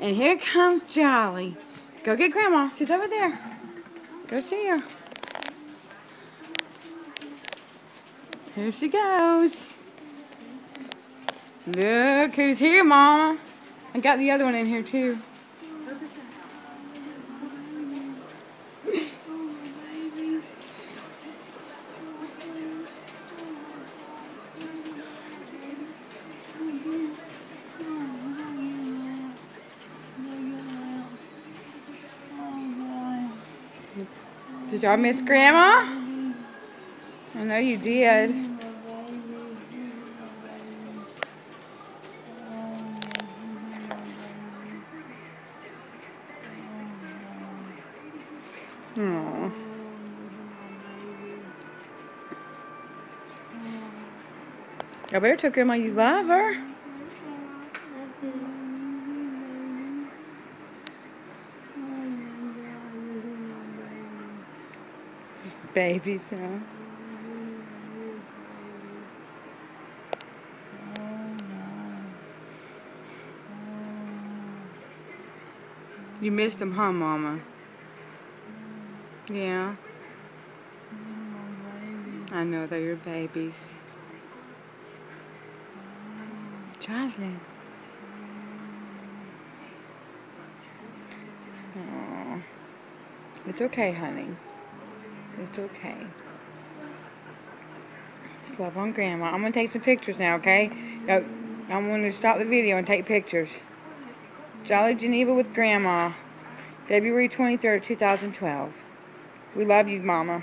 And here comes Jolly. Go get Grandma. She's over there. Go see her. Here she goes. Look who's here, Mama. I got the other one in here, too. Did y'all miss Grandma? I know you did. Aww. I better tell Grandma you love her. Babies, huh? You missed them, huh, Mama? Yeah. I know they're your babies. Jocelyn. Aww. It's okay, honey. It's okay. Just love on Grandma. I'm going to take some pictures now, okay? I'm going to stop the video and take pictures. Jolly Geneva with Grandma. February 23rd, 2012. We love you, Mama.